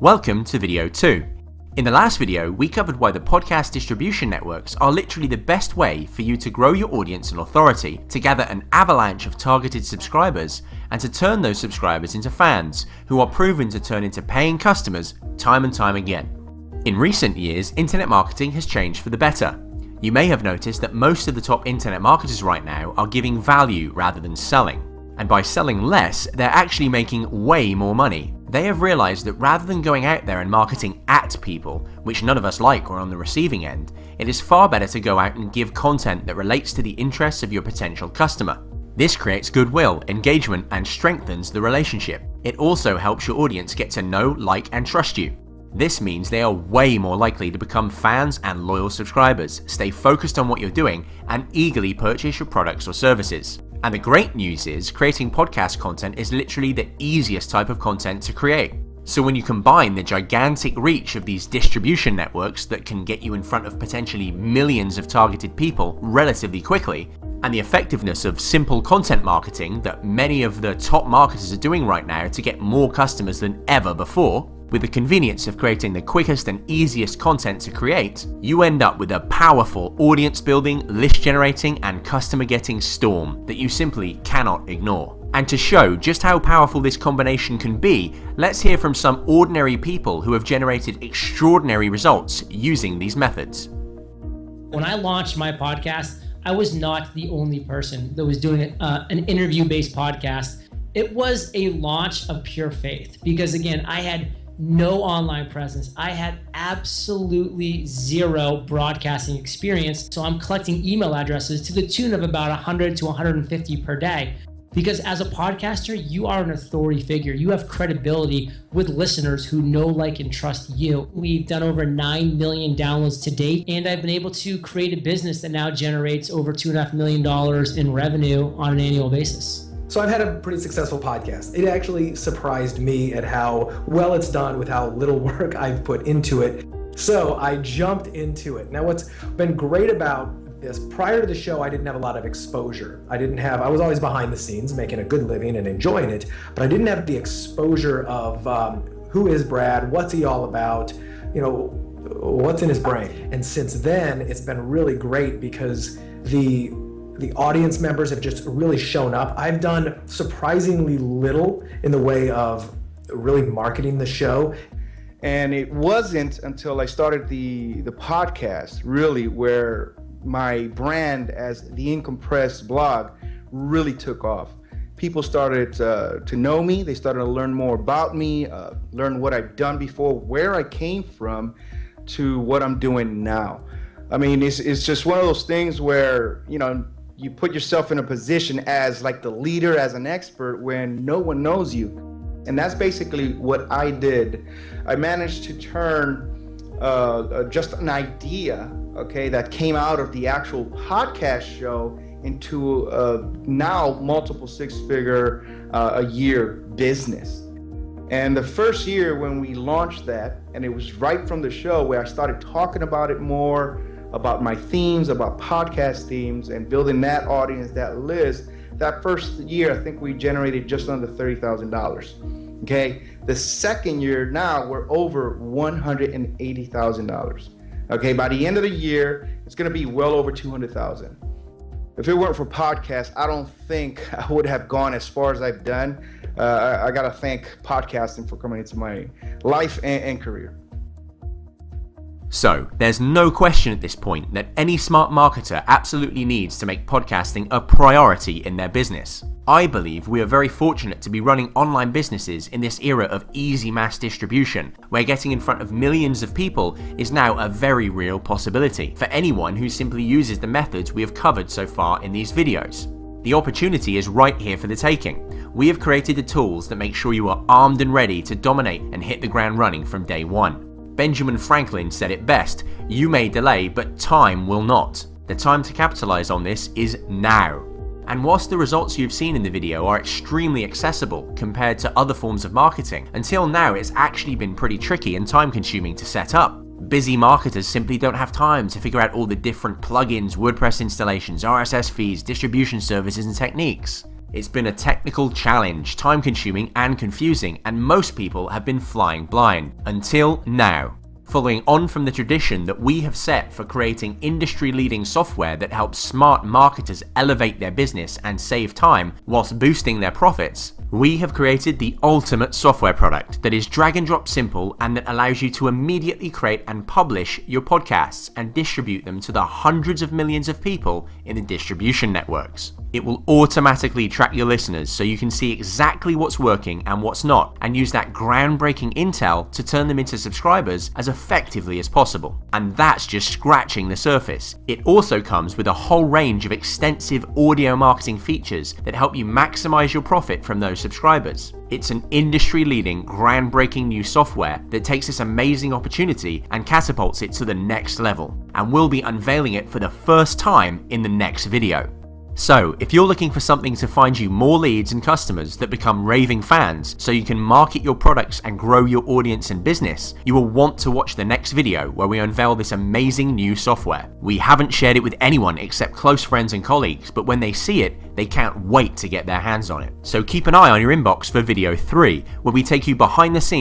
Welcome to video 2. In the last video, we covered why the podcast distribution networks are literally the best way for you to grow your audience and authority, to gather an avalanche of targeted subscribers, and to turn those subscribers into fans, who are proven to turn into paying customers time and time again. In recent years, internet marketing has changed for the better. You may have noticed that most of the top internet marketers right now are giving value rather than selling. And by selling less, they're actually making way more money. They have realized that rather than going out there and marketing at people, which none of us like or on the receiving end, it is far better to go out and give content that relates to the interests of your potential customer. This creates goodwill, engagement, and strengthens the relationship. It also helps your audience get to know, like, and trust you. This means they are way more likely to become fans and loyal subscribers, stay focused on what you're doing, and eagerly purchase your products or services. And the great news is, creating podcast content is literally the easiest type of content to create. So when you combine the gigantic reach of these distribution networks that can get you in front of potentially millions of targeted people relatively quickly, and the effectiveness of simple content marketing that many of the top marketers are doing right now to get more customers than ever before, with the convenience of creating the quickest and easiest content to create, you end up with a powerful audience building, list generating, and customer getting storm that you simply cannot ignore. And to show just how powerful this combination can be, let's hear from some ordinary people who have generated extraordinary results using these methods. When I launched my podcast, I was not the only person that was doing an interview-based podcast. It was a launch of pure faith because, again, I had no online presence. I had absolutely zero broadcasting experience. So I'm collecting email addresses to the tune of about 100 to 150 per day. Because as a podcaster, you are an authority figure. You have credibility with listeners who know, like, and trust you. We've done over 9 million downloads to date, and I've been able to create a business that now generates over $2.5 million in revenue on an annual basis. So I've had a pretty successful podcast. It actually surprised me at how well it's done with how little work I've put into it. So I jumped into it. Now what's been great about this, prior to the show, I didn't have a lot of exposure. I was always behind the scenes making a good living and enjoying it, but I didn't have the exposure of who is Brad, what's he all about, what's in his brain. And since then, it's been really great because the audience members have just really shown up. I've done surprisingly little in the way of really marketing the show. And it wasn't until I started the podcast, really, where my brand as the Incompressed blog really took off. People started to know me. They started to learn more about me, learn what I've done before, where I came from to what I'm doing now. I mean, it's just one of those things where, you put yourself in a position as like the leader, as an expert, when no one knows you. And that's basically what I did. I managed to turn just an idea, that came out of the actual podcast show into now multiple six-figure a year business. And the first year when we launched that, and it was right from the show where I started talking about it more, about my themes, about podcast themes, and building that audience, that list. That first year, I think we generated just under $30,000. Okay, the second year now we're over $180,000. Okay, by the end of the year, it's going to be well over $200,000. If it weren't for podcasts, I don't think I would have gone as far as I've done. I got to thank podcasting for coming into my life and career. So, there's no question at this point that any smart marketer absolutely needs to make podcasting a priority in their business. I believe we are very fortunate to be running online businesses in this era of easy mass distribution, where getting in front of millions of people is now a very real possibility for anyone who simply uses the methods we have covered so far in these videos. The opportunity is right here for the taking. We have created the tools that make sure you are armed and ready to dominate and hit the ground running from day one. Benjamin Franklin said it best: "You may delay, but time will not." The time to capitalize on this is now. And whilst the results you've seen in the video are extremely accessible compared to other forms of marketing, until now it's actually been pretty tricky and time consuming to set up. Busy marketers simply don't have time to figure out all the different plugins, WordPress installations, RSS feeds, distribution services and techniques. It's been a technical challenge, time-consuming and confusing, and most people have been flying blind. Until now. Following on from the tradition that we have set for creating industry-leading software that helps smart marketers elevate their business and save time whilst boosting their profits, we have created the ultimate software product that is drag and drop simple and that allows you to immediately create and publish your podcasts and distribute them to the hundreds of millions of people in the distribution networks. It will automatically track your listeners so you can see exactly what's working and what's not, and use that groundbreaking intel to turn them into subscribers as effectively as possible. And that's just scratching the surface. It also comes with a whole range of extensive audio marketing features that help you maximize your profit from those subscribers. It's an industry-leading, groundbreaking new software that takes this amazing opportunity and catapults it to the next level. And we'll be unveiling it for the first time in the next video. So, if you're looking for something to find you more leads and customers that become raving fans so you can market your products and grow your audience and business, you will want to watch the next video where we unveil this amazing new software. We haven't shared it with anyone except close friends and colleagues, but when they see it, they can't wait to get their hands on it. So keep an eye on your inbox for video 3, where we take you behind the scenes